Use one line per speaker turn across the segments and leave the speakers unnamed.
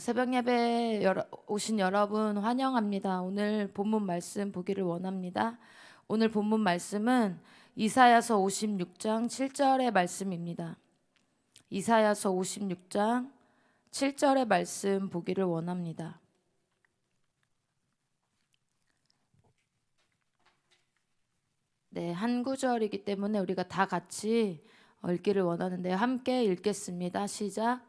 새벽 예배 오신 여러분 환영합니다. 오늘 본문 말씀 보기를 원합니다. 오늘 본문 말씀은 이사야서 56장 7절의 말씀입니다. 이사야서 56장 7절의 말씀 보기를 원합니다. 네, 한 구절이기 때문에 우리가 다 같이 읽기를 원하는데 함께 읽겠습니다. 시작.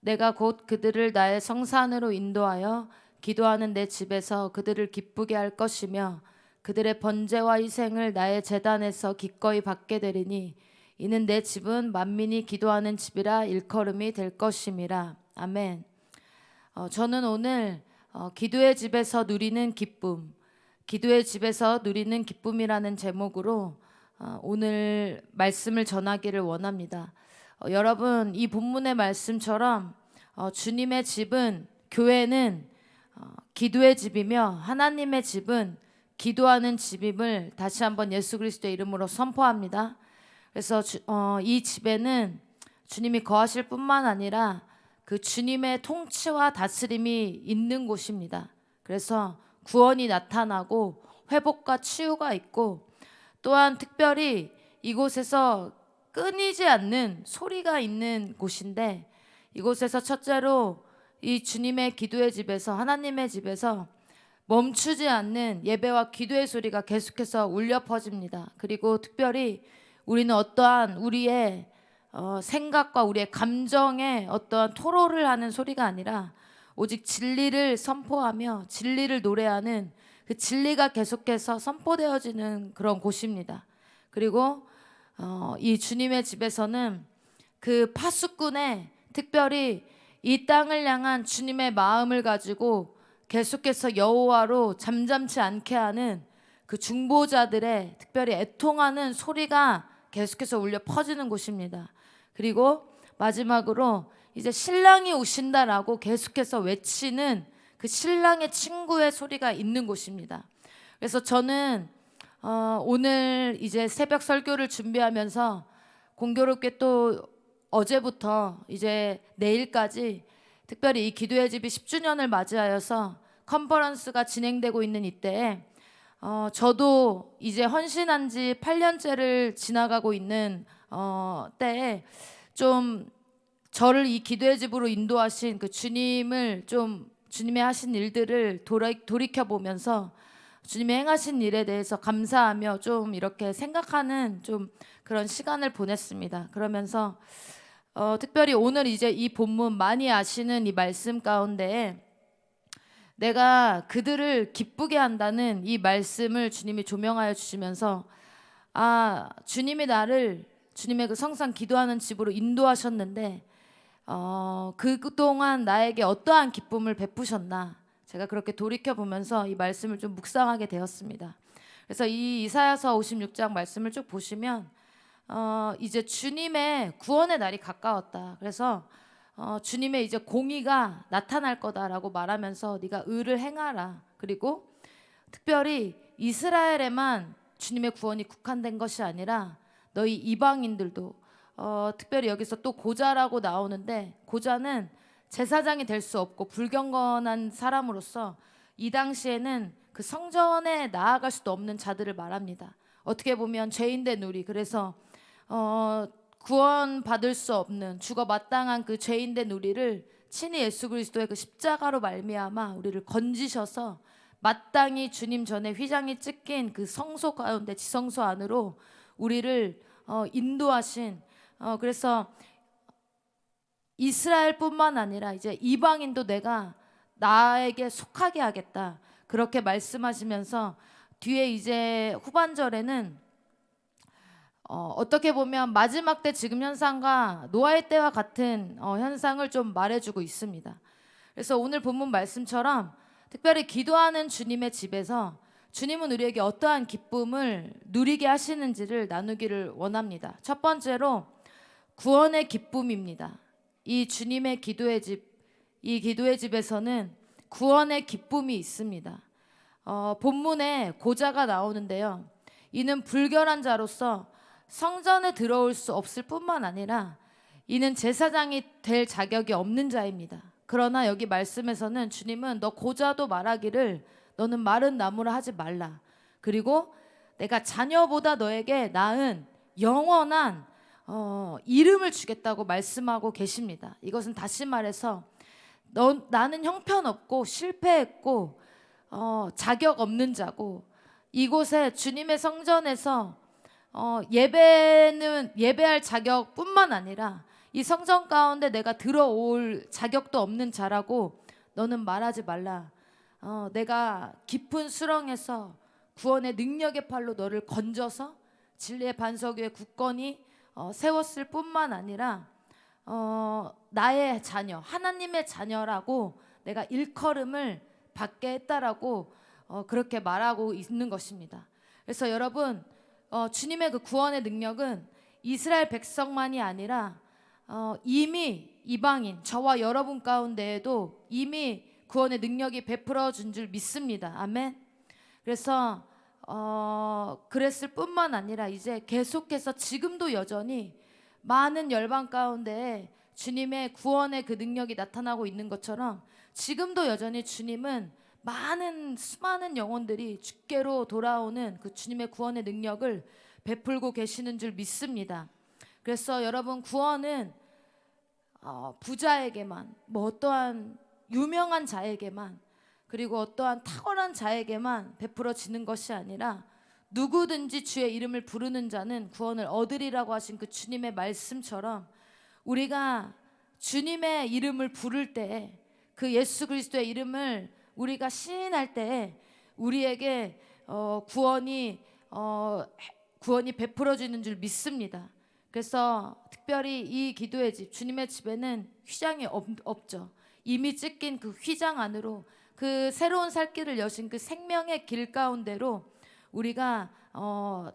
내가 곧 그들을 나의 성산으로 인도하여 기도하는 내 집에서 그들을 기쁘게 할 것이며 그들의 번제와 희생을 나의 제단에서 기꺼이 받게 되리니 이는 내 집은 만민이 기도하는 집이라 일컬음이 될 것임이라. 아멘. 저는 오늘 기도의 집에서 누리는 기쁨, 기도의 집에서 누리는 기쁨이라는 제목으로 오늘 말씀을 전하기를 원합니다. 여러분, 이 본문의 말씀처럼 주님의 집은, 교회는 기도의 집이며 하나님의 집은 기도하는 집임을 다시 한번 예수 그리스도의 이름으로 선포합니다. 그래서 이 집에는 주님이 거하실 뿐만 아니라 그 주님의 통치와 다스림이 있는 곳입니다. 그래서 구원이 나타나고 회복과 치유가 있고, 또한 특별히 이곳에서 끊이지 않는 소리가 있는 곳인데, 이곳에서 첫째로 이 주님의 기도의 집에서, 하나님의 집에서 멈추지 않는 예배와 기도의 소리가 계속해서 울려 퍼집니다. 그리고 특별히 우리는 어떠한 우리의 생각과 우리의 감정에 어떠한 토로를 하는 소리가 아니라 오직 진리를 선포하며 진리를 노래하는 그 진리가 계속해서 선포되어지는 그런 곳입니다. 그리고 이 주님의 집에서는 그 파수꾼의, 특별히 이 땅을 향한 주님의 마음을 가지고 계속해서 여호와로 잠잠치 않게 하는 그 중보자들의 특별히 애통하는 소리가 계속해서 울려 퍼지는 곳입니다. 그리고 마지막으로 이제 신랑이 오신다라고 계속해서 외치는 그 신랑의 친구의 소리가 있는 곳입니다. 그래서 저는 오늘 이제 새벽 설교를 준비하면서 공교롭게 또 어제부터 이제 내일까지 특별히 이 기도의 집이 10주년을 맞이하여서 컨퍼런스가 진행되고 있는 이때에 저도 이제 헌신한 지 8년째를 지나가고 있는 때에 좀 저를 이 기도의 집으로 인도하신 그 주님을 좀, 주님의 하신 일들을 돌이켜 보면서 주님의 행하신 일에 대해서 감사하며 좀 이렇게 생각하는 좀 그런 시간을 보냈습니다. 그러면서 특별히 오늘 이제 이 본문 많이 아시는 이 말씀 가운데 내가 그들을 기쁘게 한다는 이 말씀을 주님이 조명하여 주시면서 주님이 나를 주님의 그 성산 기도하는 집으로 인도하셨는데 그동안 나에게 어떠한 기쁨을 베푸셨나, 제가 그렇게 돌이켜 보면서 이 말씀을 좀 묵상하게 되었습니다. 그래서 이 이사야서 56장 말씀을 쭉 보시면 이제 주님의 구원의 날이 가까웠다. 그래서 주님의 이제 공의가 나타날 거다라고 말하면서 네가 의를 행하라. 그리고 특별히 이스라엘에만 주님의 구원이 국한된 것이 아니라 너희 이방인들도, 특별히 여기서 또 고자라고 나오는데, 고자는 제사장이 될 수 없고 불경건한 사람으로서 이 당시에는 그 성전에 나아갈 수도 없는 자들을 말합니다. 어떻게 보면 죄인된 우리, 그래서 구원 받을 수 없는 죽어 마땅한 그 죄인된 우리를 친히 예수 그리스도의 그 십자가로 말미암아 우리를 건지셔서 마땅히 주님 전에 휘장이 찢긴 그 성소 가운데, 지성소 안으로 우리를 인도하신, 그래서 이스라엘뿐만 아니라 이제 이방인도 내가 나에게 속하게 하겠다, 그렇게 말씀하시면서 뒤에 이제 후반절에는 어떻게 보면 마지막 때 지금 현상과 노아의 때와 같은 현상을 좀 말해주고 있습니다. 그래서 오늘 본문 말씀처럼 특별히 기도하는 주님의 집에서 주님은 우리에게 어떠한 기쁨을 누리게 하시는지를 나누기를 원합니다. 첫 번째로 구원의 기쁨입니다. 이 주님의 기도의 집, 이 기도의 집에서는 구원의 기쁨이 있습니다. 본문에 고자가 나오는데요, 이는 불결한 자로서 성전에 들어올 수 없을 뿐만 아니라 이는 제사장이 될 자격이 없는 자입니다. 그러나 여기 말씀에서는 주님은 너 고자도 말하기를 너는 마른 나무라 하지 말라. 그리고 내가 자녀보다 너에게 나은 영원한 이름을 주겠다고 말씀하고 계십니다. 이것은 다시 말해서 나는 형편없고 실패했고 자격 없는 자고 이곳에 주님의 성전에서 예배할 자격뿐만 아니라 이 성전 가운데 내가 들어올 자격도 없는 자라고 너는 말하지 말라. 내가 깊은 수렁에서 구원의 능력의 팔로 너를 건져서 진리의 반석 위에 굳건히 세웠을 뿐만 아니라 나의 자녀, 하나님의 자녀라고 내가 일컬음을 받게 했다라고 그렇게 말하고 있는 것입니다. 그래서 여러분, 주님의 그 구원의 능력은 이스라엘 백성만이 아니라 이미 이방인 저와 여러분 가운데에도 이미 구원의 능력이 베풀어 준 줄 믿습니다. 아멘. 그래서 그랬을 뿐만 아니라 이제 계속해서 지금도 여전히 많은 열방 가운데 주님의 구원의 그 능력이 나타나고 있는 것처럼 지금도 여전히 주님은 수많은 영혼들이 주께로 돌아오는 그 주님의 구원의 능력을 베풀고 계시는 줄 믿습니다. 그래서 여러분, 구원은 부자에게만, 어떠한 유명한 자에게만, 그리고 어떠한 탁월한 자에게만 베풀어지는 것이 아니라 누구든지 주의 이름을 부르는 자는 구원을 얻으리라고 하신 그 주님의 말씀처럼 우리가 주님의 이름을 부를 때, 그 예수 그리스도의 이름을 우리가 시인할 때 우리에게 구원이 베풀어지는 줄 믿습니다. 그래서 특별히 이 기도의 집, 주님의 집에는 휘장이 없죠. 이미 찢긴 그 휘장 안으로 그 새로운 살 길을 여신 그 생명의 길 가운데로 우리가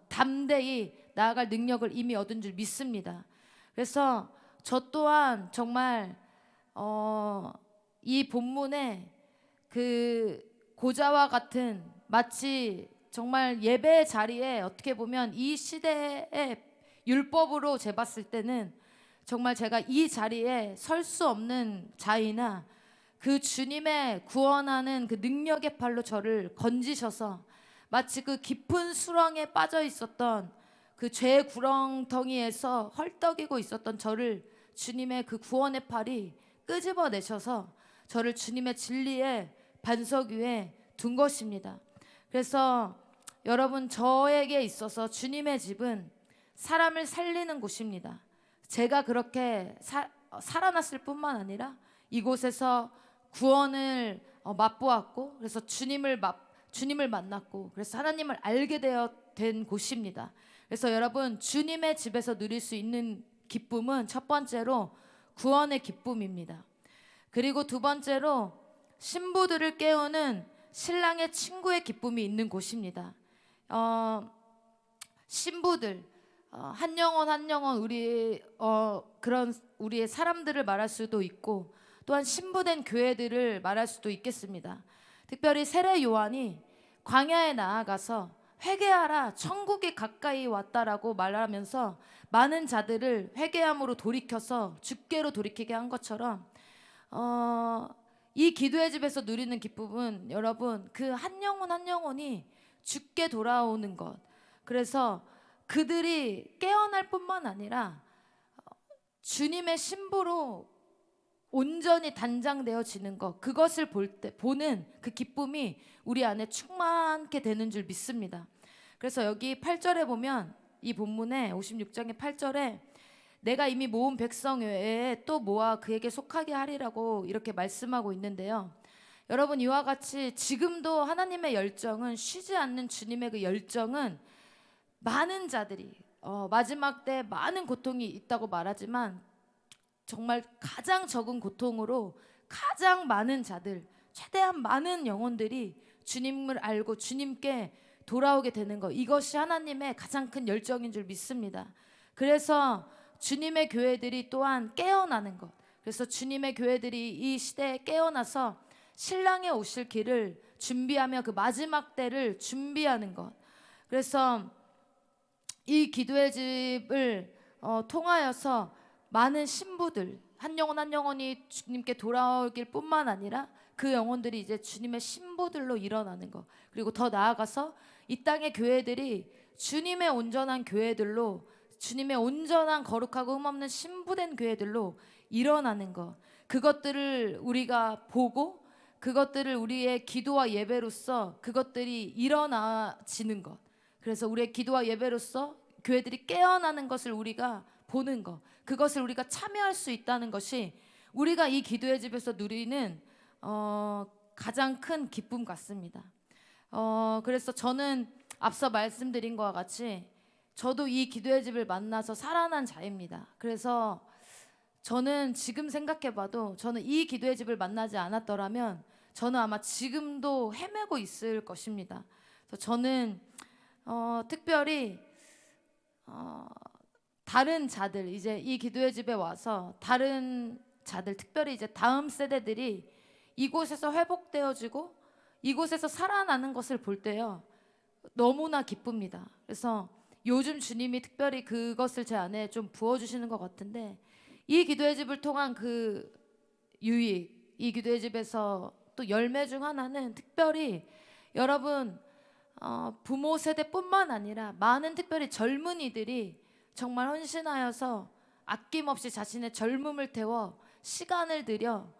담대히 나아갈 능력을 이미 얻은 줄 믿습니다. 그래서 저 또한 정말 이 본문에 그 고자와 같은 마치 정말 예배의 자리에 어떻게 보면 이 시대의 율법으로 재봤을 때는 정말 제가 이 자리에 설 수 없는 자이나 그 주님의 구원하는 그 능력의 팔로 저를 건지셔서 마치 그 깊은 수렁에 빠져 있었던 그 죄의 구렁텅이에서 헐떡이고 있었던 저를 주님의 그 구원의 팔이 끄집어내셔서 저를 주님의 진리의 반석 위에 둔 것입니다. 그래서 여러분, 저에게 있어서 주님의 집은 사람을 살리는 곳입니다. 제가 그렇게 살아났을 뿐만 아니라 이곳에서 구원을 맛보았고, 그래서 주님을 만났고, 그래서 하나님을 알게 된 곳입니다. 그래서 여러분, 주님의 집에서 누릴 수 있는 기쁨은 첫 번째로 구원의 기쁨입니다. 그리고 두 번째로 신부들을 깨우는 신랑의 친구의 기쁨이 있는 곳입니다. 신부들, 한 영혼 한 영혼 그런 우리의 사람들을 말할 수도 있고, 또한 신부된 교회들을 말할 수도 있겠습니다. 특별히 세례 요한이 광야에 나아가서 회개하라, 천국이 가까이 왔다라고 말하면서 많은 자들을 회개함으로 돌이켜서 주께로 돌이키게 한 것처럼 이 기도의 집에서 누리는 기쁨은 여러분, 그 한 영혼 한 영혼이 주께 돌아오는 것. 그래서 그들이 깨어날 뿐만 아니라 주님의 신부로 온전히 단장되어지는 것, 그것을 보는 그 기쁨이 우리 안에 충만케 되는 줄 믿습니다. 그래서 여기 8절에 보면, 이 본문에 56장의 8절에 내가 이미 모은 백성 외에 또 모아 그에게 속하게 하리라고 이렇게 말씀하고 있는데요. 여러분, 이와 같이 지금도 하나님의 열정은, 쉬지 않는 주님의 그 열정은 많은 자들이 마지막 때 많은 고통이 있다고 말하지만 정말 가장 적은 고통으로 가장 많은 자들, 최대한 많은 영혼들이 주님을 알고 주님께 돌아오게 되는 것, 이것이 하나님의 가장 큰 열정인 줄 믿습니다. 그래서 주님의 교회들이 또한 깨어나는 것, 그래서 주님의 교회들이 이 시대에 깨어나서 신랑의 오실 길을 준비하며 그 마지막 때를 준비하는 것. 그래서 이 기도의 집을 통하여서 많은 신부들, 한 영혼 한 영혼이 주님께 돌아오길 뿐만 아니라 그 영혼들이 이제 주님의 신부들로 일어나는 것, 그리고 더 나아가서 이 땅의 교회들이 주님의 온전한 교회들로, 주님의 온전한 거룩하고 흠없는 신부된 교회들로 일어나는 것, 그것들을 우리가 보고 그것들을 우리의 기도와 예배로서 그것들이 일어나지는 것, 그래서 우리의 기도와 예배로서 교회들이 깨어나는 것을 우리가 보는 것, 그것을 우리가 참여할 수 있다는 것이 우리가 이 기도의 집에서 누리는 가장 큰 기쁨 같습니다. 그래서 저는 앞서 말씀드린 것과 같이 저도 이 기도의 집을 만나서 살아난 자입니다. 그래서 저는 지금 생각해봐도 저는 이 기도의 집을 만나지 않았더라면 저는 아마 지금도 헤매고 있을 것입니다. 그래서 저는 특별히 다른 자들, 이제 이 기도의 집에 와서 다른 자들, 특별히 이제 다음 세대들이 이곳에서 회복되어지고 이곳에서 살아나는 것을 볼 때요, 너무나 기쁩니다. 그래서 요즘 주님이 특별히 그것을 제 안에 좀 부어주시는 것 같은데, 이 기도의 집을 통한 그 유익, 이 기도의 집에서 또 열매 중 하나는 특별히 여러분 부모 세대뿐만 아니라 많은 특별히 젊은이들이 정말 헌신하여서 아낌없이 자신의 젊음을 태워 시간을 들여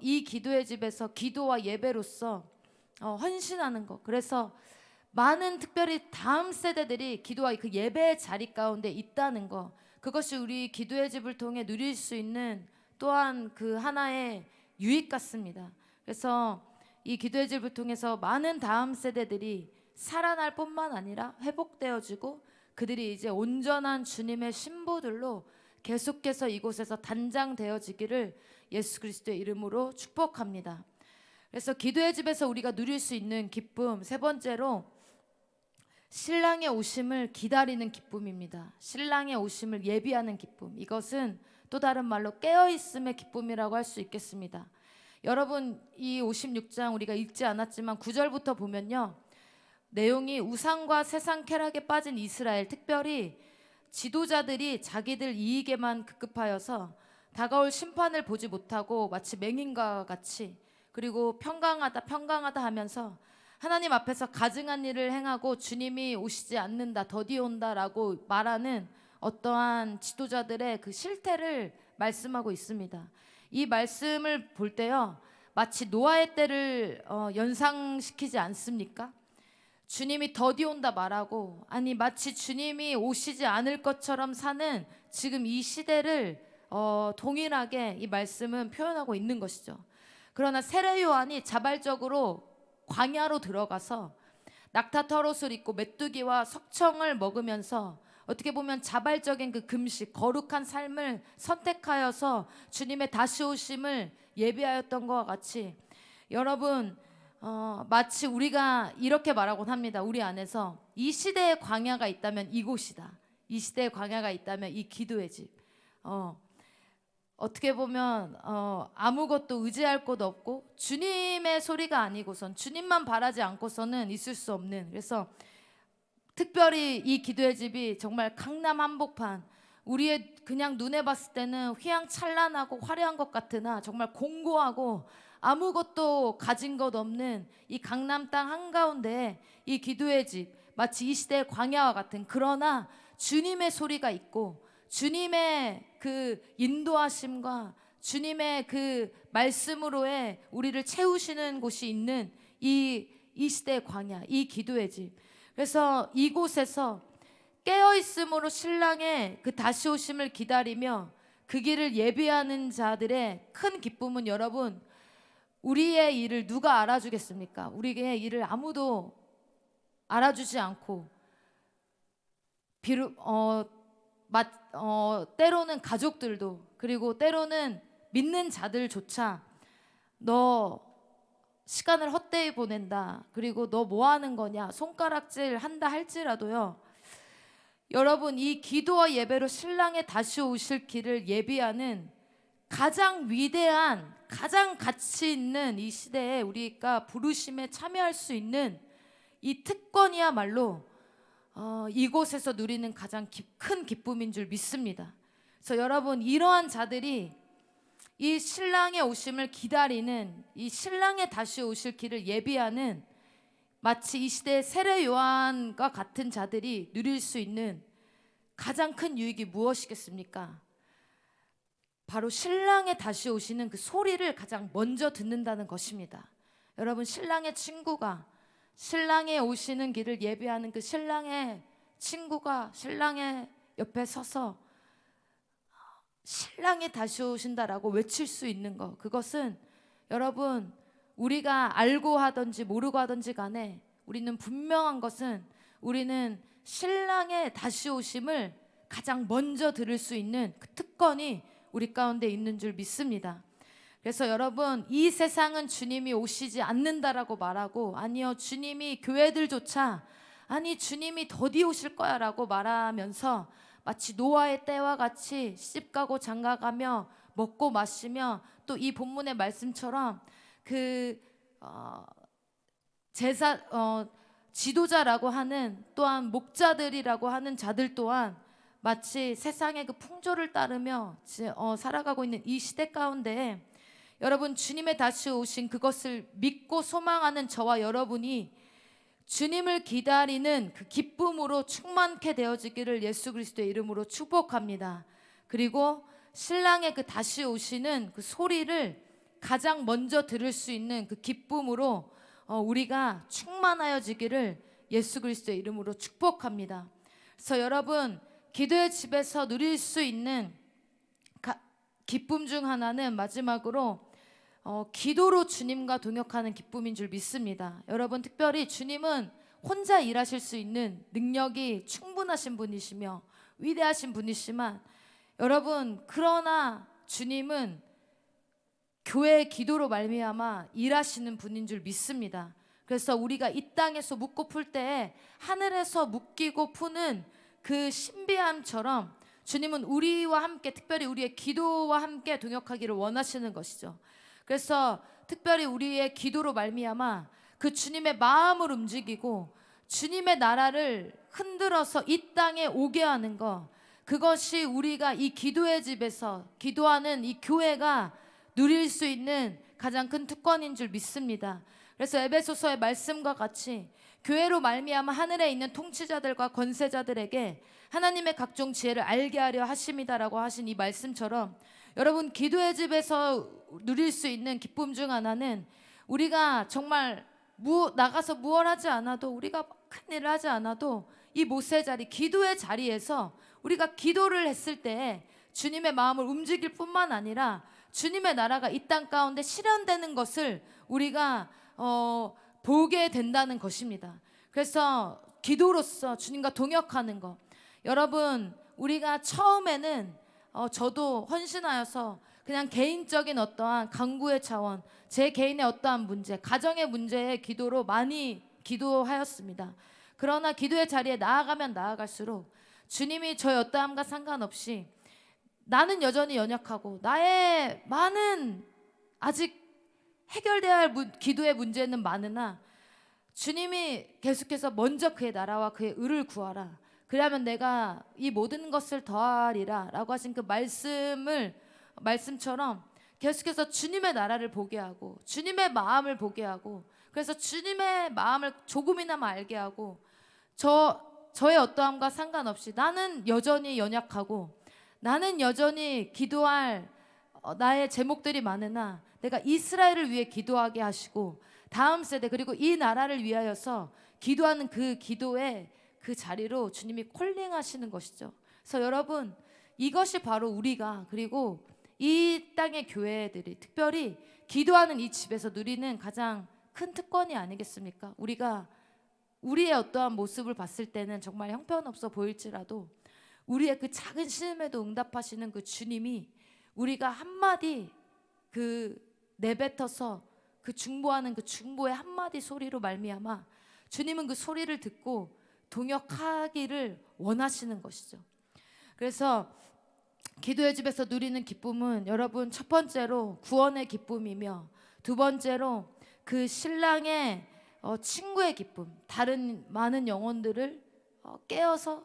이 기도의 집에서 기도와 예배로서 헌신하는 것. 그래서 많은 특별히 다음 세대들이 기도와 그 예배의 자리 가운데 있다는 것, 그것이 우리 기도의 집을 통해 누릴 수 있는 또한 그 하나의 유익 같습니다. 그래서 이 기도의 집을 통해서 많은 다음 세대들이 살아날 뿐만 아니라 회복되어지고 그들이 이제 온전한 주님의 신부들로 계속해서 이곳에서 단장되어지기를 예수 그리스도의 이름으로 축복합니다. 그래서 기도의 집에서 우리가 누릴 수 있는 기쁨, 세 번째로 신랑의 오심을 기다리는 기쁨입니다. 신랑의 오심을 예비하는 기쁨, 이것은 또 다른 말로 깨어있음의 기쁨이라고 할 수 있겠습니다. 여러분, 이 56장 우리가 읽지 않았지만 9절부터 보면요, 내용이 우상과 세상 쾌락에 빠진 이스라엘, 특별히 지도자들이 자기들 이익에만 급급하여서 다가올 심판을 보지 못하고 마치 맹인과 같이, 그리고 평강하다 하면서 하나님 앞에서 가증한 일을 행하고 주님이 오시지 않는다, 더디 온다라고 말하는 어떠한 지도자들의 그 실태를 말씀하고 있습니다. 이 말씀을 볼 때요, 마치 노아의 때를 연상시키지 않습니까? 주님이 더디 온다 말하고, 아니 마치 주님이 오시지 않을 것처럼 사는 지금 이 시대를 동일하게 이 말씀은 표현하고 있는 것이죠. 그러나 세례 요한이 자발적으로 광야로 들어가서 낙타 털옷을 입고 메뚜기와 석청을 먹으면서 어떻게 보면 자발적인 그 금식, 거룩한 삶을 선택하여서 주님의 다시 오심을 예비하였던 것과 같이, 여러분 마치 우리가 이렇게 말하곤 합니다. 우리 안에서 이 시대의 광야가 있다면 이곳이다. 이 시대의 광야가 있다면 이 기도의 집. 어떻게 보면 아무것도 의지할 곳 없고 주님의 소리가 아니고선, 주님만 바라지 않고서는 있을 수 없는, 그래서 특별히 이 기도의 집이 정말 강남 한복판, 우리의 그냥 눈에 봤을 때는 휘황찬란하고 화려한 것 같으나 정말 공고하고 아무것도 가진 것 없는 이 강남 땅 한가운데 이 기도의 집, 마치 이 시대의 광야와 같은, 그러나 주님의 소리가 있고 주님의 그 인도하심과 주님의 그 말씀으로의 우리를 채우시는 곳이 있는 이 시대의 광야, 이 기도의 집. 그래서 이곳에서 깨어있음으로 신랑의 그 다시 오심을 기다리며 그 길을 예비하는 자들의 큰 기쁨은, 여러분, 우리의 일을 누가 알아주겠습니까? 우리의 일을 아무도 알아주지 않고 때로는 가족들도, 그리고 때로는 믿는 자들조차 너 시간을 헛되이 보낸다, 그리고 너 뭐 하는 거냐, 손가락질 한다 할지라도요, 여러분, 이 기도와 예배로 신랑의 다시 오실 길을 예비하는 가장 위대한, 가장 가치 있는 이 시대에 우리가 부르심에 참여할 수 있는 이 특권이야말로 이곳에서 누리는 가장 큰 기쁨인 줄 믿습니다. 그래서 여러분, 이러한 자들이 이 신랑의 오심을 기다리는, 이 신랑의 다시 오실 길을 예비하는, 마치 이 시대의 세례 요한과 같은 자들이 누릴 수 있는 가장 큰 유익이 무엇이겠습니까? 바로 신랑의 다시 오시는 그 소리를 가장 먼저 듣는다는 것입니다. 여러분, 신랑의 친구가, 신랑의 오시는 길을 예비하는 그 신랑의 친구가 신랑의 옆에 서서 신랑이 다시 오신다라고 외칠 수 있는 것, 그것은 여러분, 우리가 알고 하든지 모르고 하든지 간에 우리는 분명한 것은, 우리는 신랑의 다시 오심을 가장 먼저 들을 수 있는 그 특권이 우리 가운데 있는 줄 믿습니다. 그래서 여러분, 이 세상은 주님이 오시지 않는다라고 말하고, 아니요, 주님이 교회들조차, 아니 주님이 더디 오실 거야 라고 말하면서 마치 노아의 때와 같이 시집가고 장가가며 먹고 마시며, 또 이 본문의 말씀처럼 그 제사 지도자라고 하는, 또한 목자들이라고 하는 자들 또한 마치 세상의 그 풍조를 따르며 살아가고 있는 이 시대 가운데, 여러분, 주님의 다시 오신 그것을 믿고 소망하는 저와 여러분이 주님을 기다리는 그 기쁨으로 충만케 되어지기를 예수 그리스도의 이름으로 축복합니다. 그리고 신랑의 그 다시 오시는 그 소리를 가장 먼저 들을 수 있는 그 기쁨으로 우리가 충만하여지기를 예수 그리스도의 이름으로 축복합니다. 그래서 여러분, 기도의 집에서 누릴 수 있는 기쁨 중 하나는 마지막으로 기도로 주님과 동역하는 기쁨인 줄 믿습니다. 여러분, 특별히 주님은 혼자 일하실 수 있는 능력이 충분하신 분이시며 위대하신 분이시만, 여러분, 그러나 주님은 교회의 기도로 말미암아 일하시는 분인 줄 믿습니다. 그래서 우리가 이 땅에서 묻고 풀 때에 하늘에서 묶이고 푸는 그 신비함처럼 주님은 우리와 함께, 특별히 우리의 기도와 함께 동역하기를 원하시는 것이죠. 그래서 특별히 우리의 기도로 말미암아 그 주님의 마음을 움직이고 주님의 나라를 흔들어서 이 땅에 오게 하는 것, 그것이 우리가 이 기도의 집에서 기도하는 이 교회가 누릴 수 있는 가장 큰 특권인 줄 믿습니다. 그래서 에베소서의 말씀과 같이 교회로 말미암아 하늘에 있는 통치자들과 권세자들에게 하나님의 각종 지혜를 알게 하려 하심이다라고 하신 이 말씀처럼, 여러분, 기도의 집에서 누릴 수 있는 기쁨 중 하나는 우리가 정말 나가서 무얼 하지 않아도, 우리가 큰일을 하지 않아도 이 모세 자리, 기도의 자리에서 우리가 기도를 했을 때 주님의 마음을 움직일 뿐만 아니라 주님의 나라가 이 땅 가운데 실현되는 것을 우리가 보게 된다는 것입니다. 그래서 기도로서 주님과 동역하는 것, 여러분, 우리가 처음에는 저도 헌신하여서 그냥 개인적인 어떠한 간구의 차원, 제 개인의 어떠한 문제, 가정의 문제에 기도로 많이 기도하였습니다. 그러나 기도의 자리에 나아가면 나아갈수록 주님이 저의 어떠함과 상관없이 나는 여전히 연약하고 나의 많은 아직 해결돼야 할 기도의 문제는 많으나 주님이 계속해서 먼저 그의 나라와 그의 의를 구하라, 그러면 내가 이 모든 것을 더하리라 라고 하신 그 말씀처럼 계속해서 주님의 나라를 보게 하고 주님의 마음을 보게 하고, 그래서 주님의 마음을 조금이나마 알게 하고, 저의 어떠함과 상관없이 나는 여전히 연약하고 나는 여전히 기도할 나의 제목들이 많으나 내가 이스라엘을 위해 기도하게 하시고 다음 세대, 그리고 이 나라를 위하여서 기도하는 그 기도의 그 자리로 주님이 콜링하시는 것이죠. 그래서 여러분, 이것이 바로 우리가, 그리고 이 땅의 교회들이 특별히 기도하는 이 집에서 누리는 가장 큰 특권이 아니겠습니까? 우리가 우리의 어떠한 모습을 봤을 때는 정말 형편없어 보일지라도 우리의 그 작은 신음에도 응답하시는 그 주님이 우리가 한마디 내뱉어서 그 중보하는 그 중보의 한마디 소리로 말미암아 주님은 그 소리를 듣고 동역하기를 원하시는 것이죠. 그래서 기도의 집에서 누리는 기쁨은 여러분, 첫 번째로 구원의 기쁨이며, 두 번째로 그 신랑의 친구의 기쁨, 다른 많은 영혼들을 깨어서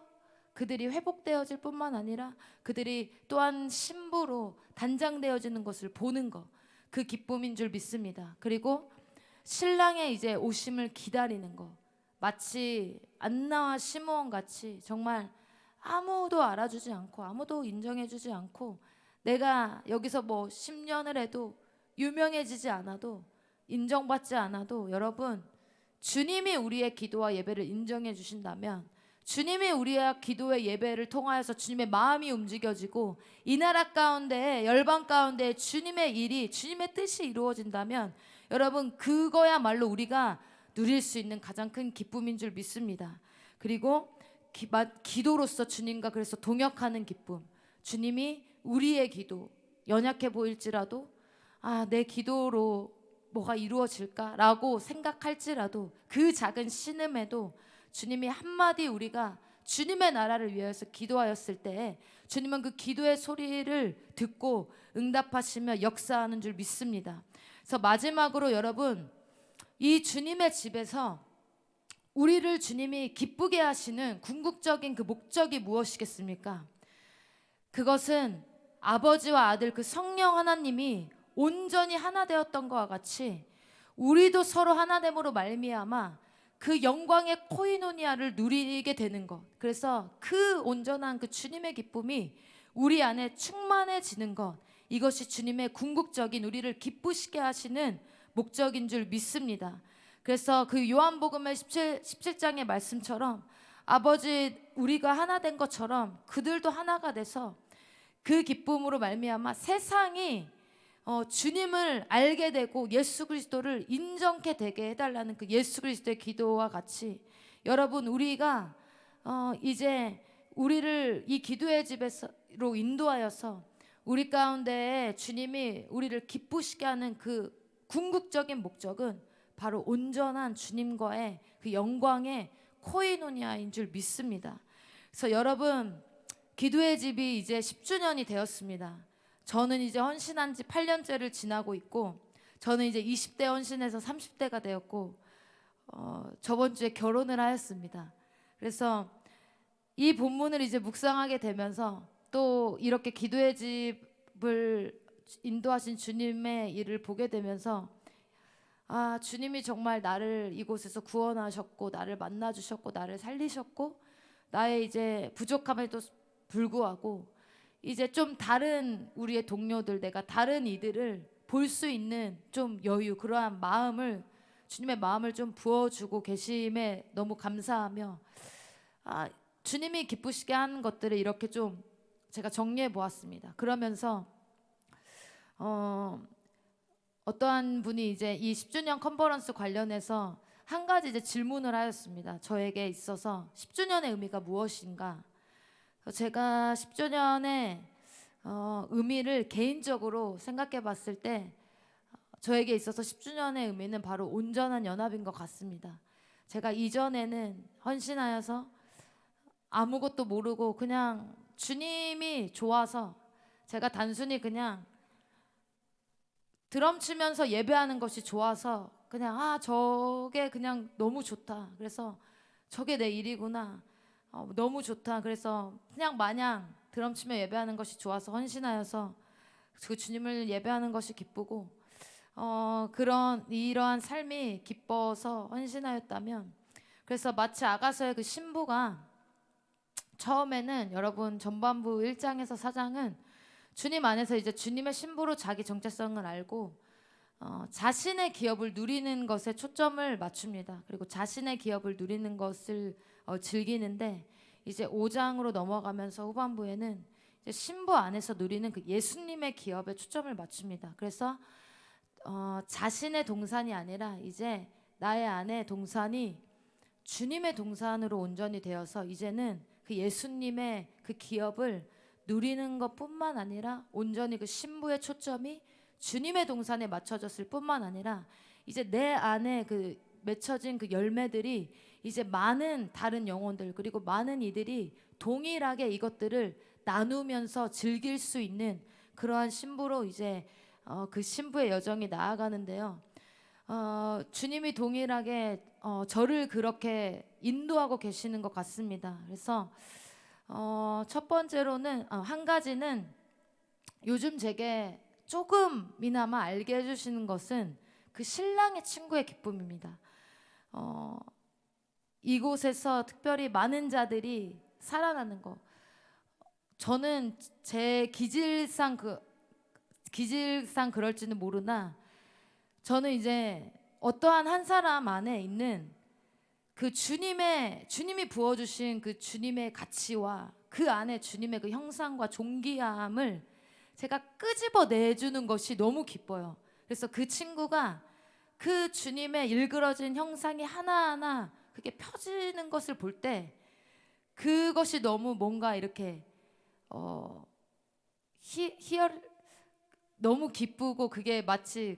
그들이 회복되어질 뿐만 아니라 그들이 또한 신부로 단장되어지는 것을 보는 것, 그 기쁨인 줄 믿습니다. 그리고 신랑의 이제 오심을 기다리는 것, 마치 안나와 시므온 같이 정말 아무도 알아주지 않고 아무도 인정해주지 않고 내가 여기서 뭐 10년을 해도 유명해지지 않아도 인정받지 않아도 여러분, 주님이 우리의 기도와 예배를 인정해 주신다면, 주님이 우리의 기도의 예배를 통하여서 주님의 마음이 움직여지고 이 나라 가운데 열방 가운데 주님의 일이 주님의 뜻이 이루어진다면 여러분, 그거야말로 우리가 누릴 수 있는 가장 큰 기쁨인 줄 믿습니다. 그리고 기도로서 주님과 그래서 동역하는 기쁨, 주님이 우리의 기도 연약해 보일지라도 내 기도로 뭐가 이루어질까라고 생각할지라도 그 작은 신음에도 주님이 한마디 우리가 주님의 나라를 위해서 기도하였을 때 주님은 그 기도의 소리를 듣고 응답하시며 역사하는 줄 믿습니다. 그래서 마지막으로 여러분, 이 주님의 집에서 우리를 주님이 기쁘게 하시는 궁극적인 그 목적이 무엇이겠습니까? 그것은 아버지와 아들 그 성령 하나님이 온전히 하나 되었던 것과 같이 우리도 서로 하나됨으로 말미암아 그 영광의 코이노니아를 누리게 되는 것. 그래서 그 온전한 그 주님의 기쁨이 우리 안에 충만해지는 것, 이것이 주님의 궁극적인 우리를 기쁘시게 하시는 목적인 줄 믿습니다. 그래서 그 요한복음의 17장의 말씀처럼 아버지 우리가 하나 된 것처럼 그들도 하나가 돼서 그 기쁨으로 말미암아 세상이 주님을 알게 되고 예수 그리스도를 인정케 되게 해달라는 그 예수 그리스도의 기도와 같이 여러분, 우리가 이제 우리를 이 기도의 집으로 인도하여서 우리 가운데 주님이 우리를 기쁘시게 하는 그 궁극적인 목적은 바로 온전한 주님과의 그 영광의 코이노니아인 줄 믿습니다. 그래서 여러분, 기도의 집이 이제 10주년이 되었습니다. 저는 이제 헌신한 지 8년째를 지나고 있고, 저는 이제 20대 헌신해서 30대가 되었고, 저번 주에 결혼을 하였습니다. 그래서 이 본문을 이제 묵상하게 되면서 또 이렇게 기도의 집을 인도하신 주님의 일을 보게 되면서 주님이 정말 나를 이곳에서 구원하셨고 나를 만나주셨고 나를 살리셨고 나의 이제 부족함에도 불구하고 이제 좀 다른 우리의 동료들, 내가 다른 이들을 볼 수 있는 좀 여유, 그러한 마음을, 주님의 마음을 좀 부어주고 계심에 너무 감사하며 주님이 기쁘시게 하는 것들을 이렇게 좀 제가 정리해 보았습니다. 그러면서 어떠한 분이 이제 이 10주년 컨퍼런스 관련해서 한 가지 이제 질문을 하였습니다. 저에게 있어서 10주년의 의미가 무엇인가? 제가 10주년의 의미를 개인적으로 생각해 봤을 때 저에게 있어서 10주년의 의미는 바로 온전한 연합인 것 같습니다. 제가 이전에는 헌신하여서 아무것도 모르고 그냥 주님이 좋아서 제가 단순히 그냥 드럼 치면서 예배하는 것이 좋아서 그냥 저게 그냥 너무 좋다. 그래서 저게 내 일이구나. 너무 좋다. 그래서 그냥 마냥 드럼 치며 예배하는 것이 좋아서 헌신하여서 그 주님을 예배하는 것이 기쁘고 이러한 삶이 기뻐서 헌신하였다면, 그래서 마치 아가서의 그 신부가 처음에는 여러분 전반부 1장에서 4장은 주님 안에서 이제 주님의 신부로 자기 정체성을 알고 자신의 기업을 누리는 것에 초점을 맞춥니다. 그리고 자신의 기업을 누리는 것을 즐기는데, 이제 5장으로 넘어가면서 후반부에는 이제 신부 안에서 누리는 그 예수님의 기업에 초점을 맞춥니다. 그래서 자신의 동산이 아니라 이제 나의 안에 동산이 주님의 동산으로 온전히 되어서 이제는 그 예수님의 그 기업을 누리는 것뿐만 아니라 온전히 그 신부의 초점이 주님의 동산에 맞춰졌을 뿐만 아니라 이제 내 안에 그 맺혀진 그 열매들이 이제 많은 다른 영혼들, 그리고 많은 이들이 동일하게 이것들을 나누면서 즐길 수 있는 그러한 신부로 이제 그 신부의 여정이 나아가는데요. 주님이 동일하게 저를 그렇게 인도하고 계시는 것 같습니다. 그래서 첫 번째로는 한 가지는 요즘 제게 조금이나마 알게 해주시는 것은 그 신랑의 친구의 기쁨입니다. 이곳에서 특별히 많은 자들이 살아나는 거. 저는 제 기질상 그럴지는 모르나 저는 이제 어떠한 한 사람 안에 있는 그 주님이 부어주신 그 주님의 가치와 그 안에 주님의 그 형상과 존귀함을 제가 끄집어 내주는 것이 너무 기뻐요. 그래서 그 친구가 그 주님의 일그러진 형상이 하나하나 그게 펴지는 것을 볼 때 그것이 너무 뭔가 이렇게 어 희열 너무 기쁘고 그게 마치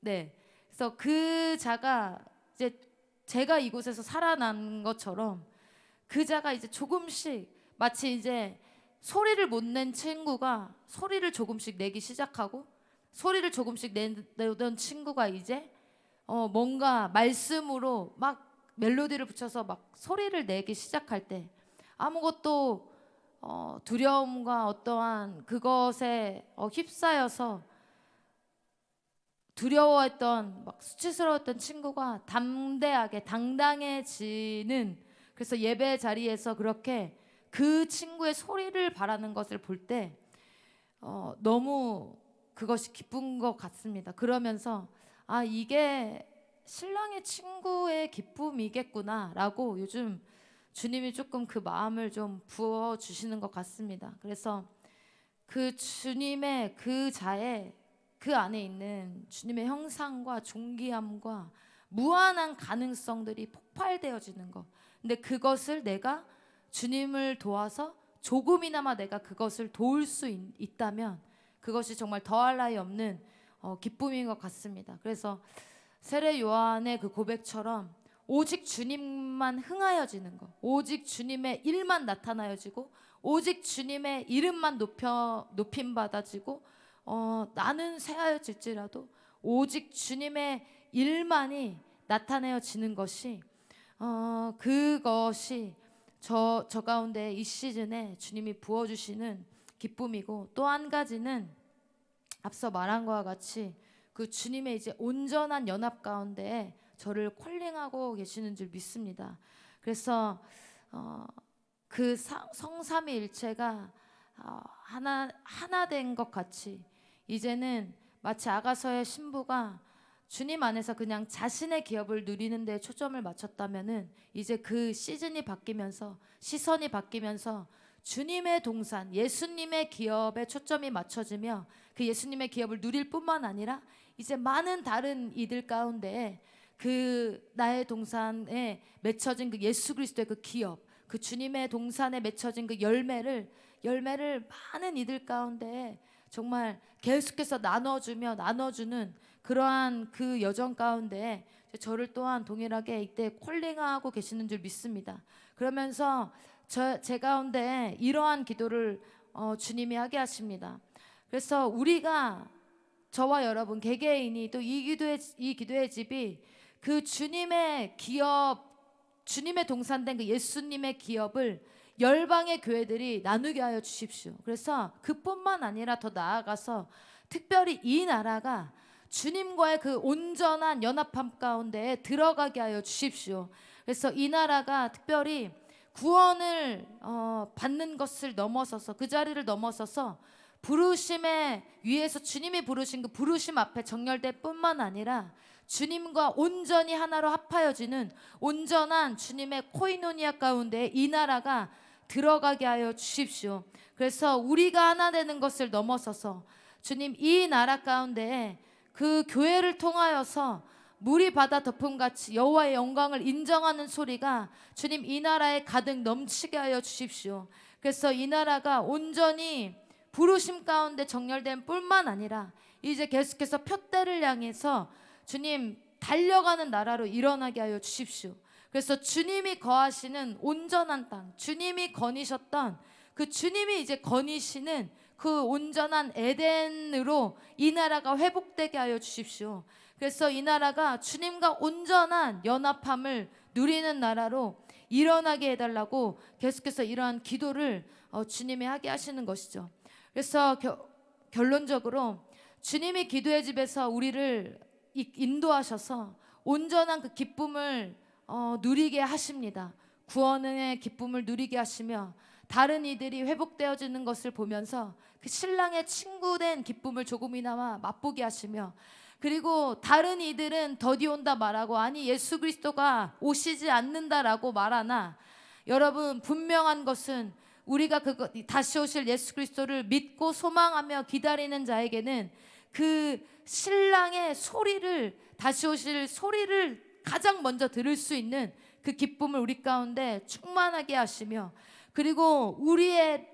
네. 그래서 그 자가 이제 제가 이곳에서 살아난 것처럼 그 자가 이제 조금씩 마치 이제 소리를 못 낸 친구가 소리를 조금씩 내기 시작하고 소리를 조금씩 내던 친구가 이제 뭔가 말씀으로 막 멜로디를 붙여서 막 소리를 내기 시작할 때 아무것도 두려움과 어떠한 그것에 휩싸여서 두려워했던 막 수치스러웠던 친구가 담대하게 당당해지는 그래서 예배 자리에서 그렇게 그 친구의 소리를 바라는 것을 볼 때 너무 그것이 기쁜 것 같습니다. 그러면서 아 이게 신랑의 친구의 기쁨이겠구나라고 요즘 주님이 조금 그 마음을 좀 부어 주시는 것 같습니다. 그래서 그 주님의 그 자에 그 안에 있는 주님의 형상과 존귀함과 무한한 가능성들이 폭발되어지는 것. 근데 그것을 내가 주님을 도와서 조금이나마 내가 그것을 도울 수 있다면 그것이 정말 더할 나위 없는 기쁨인 것 같습니다. 그래서 세례 요한의 그 고백처럼 오직 주님만 흥하여지는 것, 오직 주님의 일만 나타나여지고 오직 주님의 이름만 높임 받아지고 나는 새하여질지라도 오직 주님의 일만이 나타내어지는 것이 그것이 저 가운데 이 시즌에 주님이 부어주시는 기쁨이고 또 한 가지는 앞서 말한 것과 같이 그 주님의 이제 온전한 연합 가운데 저를 콜링하고 계시는 줄 믿습니다. 그래서 그 성삼위일체가 하나 된 것 같이 이제는 마치 아가서의 신부가 주님 안에서 그냥 자신의 기업을 누리는 데 초점을 맞췄다면은 이제 그 시즌이 바뀌면서 시선이 바뀌면서 주님의 동산, 예수님의 기업에 초점이 맞춰지며 그 예수님의 기업을 누릴 뿐만 아니라 이제 많은 다른 이들 가운데 그 나의 동산에 맺혀진 그 예수 그리스도의 그 기업, 그 주님의 동산에 맺혀진 그 열매를 많은 이들 가운데 정말 계속해서 나눠주는 그러한 그 여정 가운데 저를 또한 동일하게 이때 콜링하고 계시는 줄 믿습니다. 그러면서 제 가운데 이러한 기도를 주님이 하게 하십니다. 그래서 우리가 저와 여러분 개개인이 또 이 기도의 집이 그 주님의 기업, 주님의 동산된 그 예수님의 기업을 열방의 교회들이 나누게 하여 주십시오. 그래서 그뿐만 아니라 더 나아가서 특별히 이 나라가 주님과의 그 온전한 연합함 가운데 들어가게 하여 주십시오. 그래서 이 나라가 특별히 구원을 받는 것을 넘어서서 그 자리를 넘어서서 부르심의 위에서 주님이 부르신 그 부르심 앞에 정렬될 뿐만 아니라 주님과 온전히 하나로 합하여지는 온전한 주님의 코이노니아 가운데 이 나라가 들어가게 하여 주십시오. 그래서 우리가 하나 되는 것을 넘어서서 주님 이 나라 가운데 그 교회를 통하여서 물이 바다 덮음같이 여호와의 영광을 인정하는 소리가 주님 이 나라에 가득 넘치게 하여 주십시오. 그래서 이 나라가 온전히 부르심 가운데 정렬된 뿐만 아니라 이제 계속해서 표대를 향해서 주님 달려가는 나라로 일어나게 하여 주십시오. 그래서 주님이 거하시는 온전한 땅, 주님이 거니셨던 그 주님이 이제 거니시는 그 온전한 에덴으로 이 나라가 회복되게 하여 주십시오. 그래서 이 나라가 주님과 온전한 연합함을 누리는 나라로 일어나게 해달라고 계속해서 이러한 기도를 주님이 하게 하시는 것이죠. 그래서 결론적으로 주님이 기도의 집에서 우리를 인도하셔서 온전한 그 기쁨을 누리게 하십니다. 구원의 기쁨을 누리게 하시며 다른 이들이 회복되어지는 것을 보면서 그 신랑의 친구된 기쁨을 조금이나마 맛보게 하시며, 그리고 다른 이들은 더디 온다 말하고 아니 예수 그리스도가 오시지 않는다라고 말하나, 여러분 분명한 것은 우리가 다시 오실 예수 그리스도를 믿고 소망하며 기다리는 자에게는 그 신랑의 소리를, 다시 오실 소리를 가장 먼저 들을 수 있는 그 기쁨을 우리 가운데 충만하게 하시며, 그리고 우리의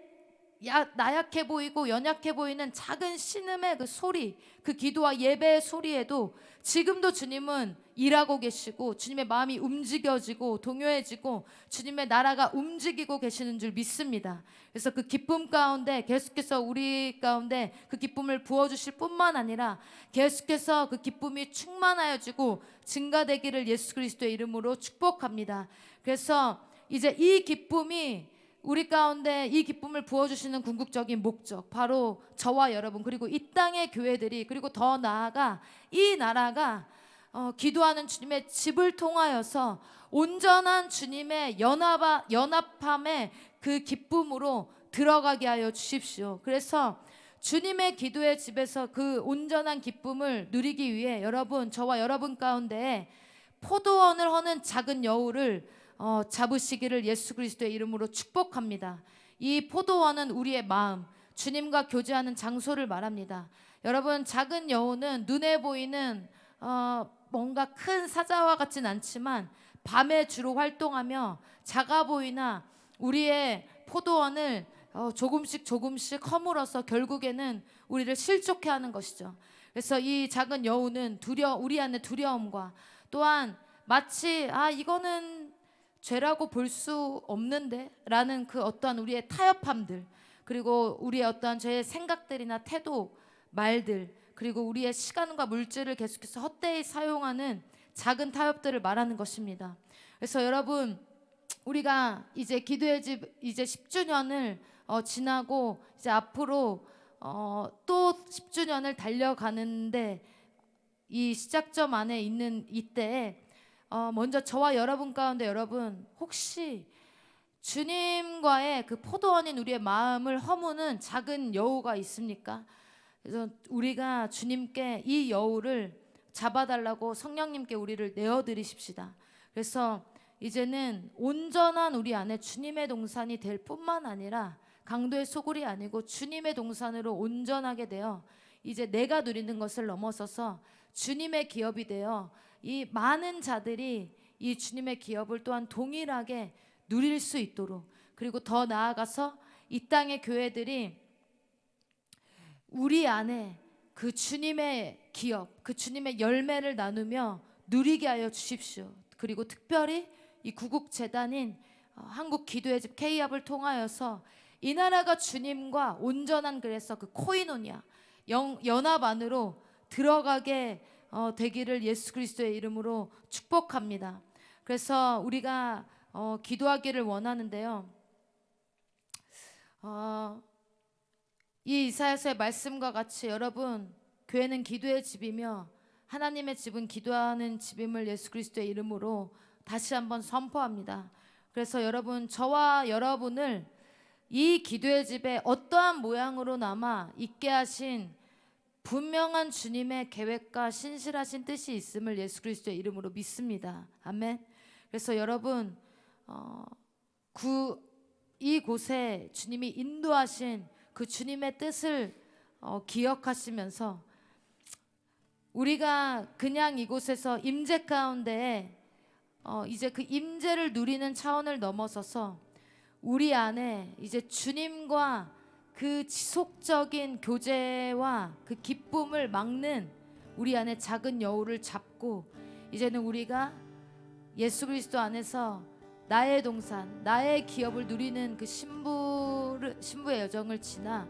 나약해 보이고 연약해 보이는 작은 신음의 그 소리, 그 기도와 예배의 소리에도 지금도 주님은 일하고 계시고 주님의 마음이 움직여지고 동요해지고 주님의 나라가 움직이고 계시는 줄 믿습니다. 그래서 그 기쁨 가운데 계속해서 우리 가운데 그 기쁨을 부어주실 뿐만 아니라 계속해서 그 기쁨이 충만하여지고 증가되기를 예수 그리스도의 이름으로 축복합니다. 그래서 이제 이 기쁨이 우리 가운데 이 기쁨을 부어주시는 궁극적인 목적, 바로 저와 여러분 그리고 이 땅의 교회들이, 그리고 더 나아가 이 나라가 기도하는 주님의 집을 통하여서 온전한 주님의 연합함의 그 기쁨으로 들어가게 하여 주십시오. 그래서 주님의 기도의 집에서 그 온전한 기쁨을 누리기 위해 여러분, 저와 여러분 가운데 포도원을 허는 작은 여우를 잡으시기를 예수 그리스도의 이름으로 축복합니다. 이 포도원은 우리의 마음, 주님과 교제하는 장소를 말합니다. 여러분, 작은 여우는 눈에 보이는 뭔가 큰 사자와 같진 않지만 밤에 주로 활동하며 작아 보이나 우리의 포도원을 조금씩 허물어서 결국에는 우리를 실족해 하는 것이죠. 그래서 이 작은 여우는 우리 안에 두려움과 또한 마치 이거는 죄라고 볼 수 없는데 라는 그 어떠한 우리의 타협함들, 그리고 우리의 어떠한 죄의 생각들이나 태도, 말들, 그리고 우리의 시간과 물질을 계속해서 헛되이 사용하는 작은 타협들을 말하는 것입니다. 그래서 여러분, 우리가 이제 기도의 집 이제 10주년을 지나고 이제 앞으로 또 10주년을 달려가는데, 이 시작점 안에 있는 이때에 먼저 저와 여러분 가운데 여러분 혹시 주님과의 그 포도원인 우리의 마음을 허무는 작은 여우가 있습니까? 그래서 우리가 주님께 이 여우를 잡아달라고 성령님께 우리를 내어드리십시다. 그래서 이제는 온전한 우리 안에 주님의 동산이 될 뿐만 아니라 강도의 소굴이 아니고 주님의 동산으로 온전하게 되어 이제 내가 누리는 것을 넘어서서 주님의 기업이 되어 이 많은 자들이 이 주님의 기업을 또한 동일하게 누릴 수 있도록, 그리고 더 나아가서 이 땅의 교회들이 우리 안에 그 주님의 기업, 그 주님의 열매를 나누며 누리게 하여 주십시오. 그리고 특별히 이 구국재단인 한국 기도의 집 K합을 통하여서 이 나라가 주님과 온전한, 그래서 그 코이노니아 연합 안으로 들어가게 되기를 예수 그리스도의 이름으로 축복합니다. 그래서 우리가 기도하기를 원하는데요. 이 이사야서의 말씀과 같이 여러분, 교회는 기도의 집이며 하나님의 집은 기도하는 집임을 예수 그리스도의 이름으로 다시 한번 선포합니다. 그래서 여러분, 저와 여러분을 이 기도의 집에 어떠한 모양으로나마 있게 하신 분명한 주님의 계획과 신실하신 뜻이 있음을 예수 그리스도의 이름으로 믿습니다. 아멘. 그래서 여러분, 이곳에 주님이 인도하신 그 주님의 뜻을 기억하시면서 우리가 그냥 이곳에서 임재 가운데 이제 그 임재를 누리는 차원을 넘어서서 우리 안에 이제 주님과 그 지속적인 교제와 그 기쁨을 막는 우리 안에 작은 여우를 잡고, 이제는 우리가 예수 그리스도 안에서 나의 동산, 나의 기업을 누리는 그 신부의 여정을 지나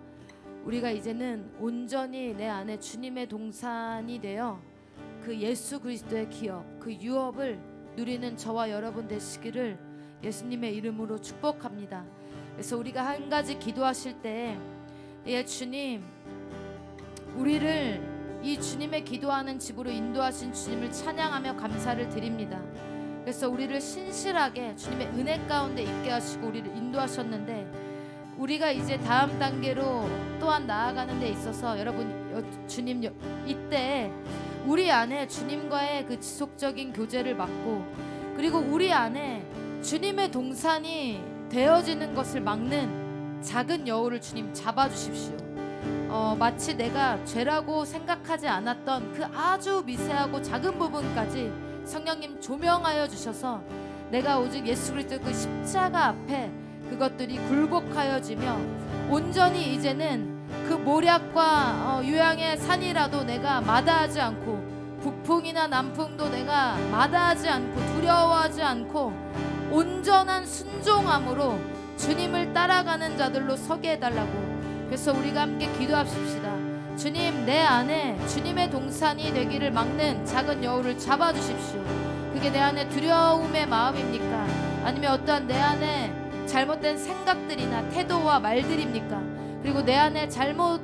우리가 이제는 온전히 내 안에 주님의 동산이 되어 그 예수 그리스도의 기업, 그 유업을 누리는 저와 여러분 되시기를 예수님의 이름으로 축복합니다. 그래서 우리가 한 가지 기도하실 때, 예 주님, 우리를 이 주님의 기도하는 집으로 인도하신 주님을 찬양하며 감사를 드립니다. 그래서 우리를 신실하게 주님의 은혜 가운데 있게 하시고 우리를 인도하셨는데, 우리가 이제 다음 단계로 또한 나아가는 데 있어서 여러분, 주님 이때 우리 안에 주님과의 그 지속적인 교제를 막고, 그리고 우리 안에 주님의 동산이 되어지는 것을 막는 작은 여우를 주님 잡아주십시오. 마치 내가 죄라고 생각하지 않았던 그 아주 미세하고 작은 부분까지 성령님 조명하여 주셔서 내가 오직 예수 그리스도 그 십자가 앞에 그것들이 굴복하여지며 온전히 이제는 그 모략과 유양의 산이라도 내가 마다하지 않고, 북풍이나 남풍도 내가 마다하지 않고 두려워하지 않고 온전한 순종함으로 주님을 따라가는 자들로 서게 해달라고. 그래서 우리가 함께 기도합시다. 주님, 내 안에 주님의 동산이 되기를 막는 작은 여우를 잡아주십시오. 그게 내 안에 두려움의 마음입니까? 아니면 어떠한 내 안에 잘못된 생각들이나 태도와 말들입니까? 그리고 내 안에 잘못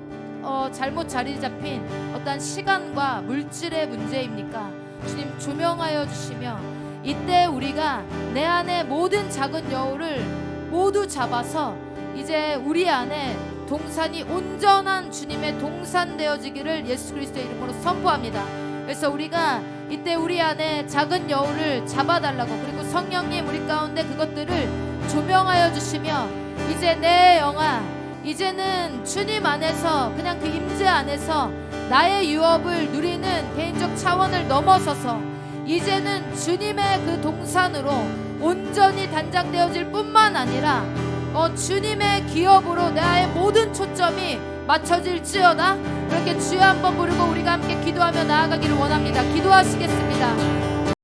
자리 잡힌 어떤 시간과 물질의 문제입니까? 주님 조명하여 주시며, 이때 우리가 내 안에 모든 작은 여우를 모두 잡아서 이제 우리 안에 동산이 온전한 주님의 동산 되어지기를 예수 그리스도의 이름으로 선포합니다. 그래서 우리가 이때 우리 안에 작은 여우를 잡아달라고, 그리고 성령님 우리 가운데 그것들을 조명하여 주시며, 이제 내 영아, 이제는 주님 안에서 그냥 그 임재 안에서 나의 유업을 누리는 개인적 차원을 넘어서서 이제는 주님의 그 동산으로 온전히 단장되어질 뿐만 아니라 주님의 기업으로 나의 모든 초점이 맞춰질지어다. 그렇게 주여 한번 부르고 우리가 함께 기도하며 나아가기를 원합니다. 기도하시겠습니다.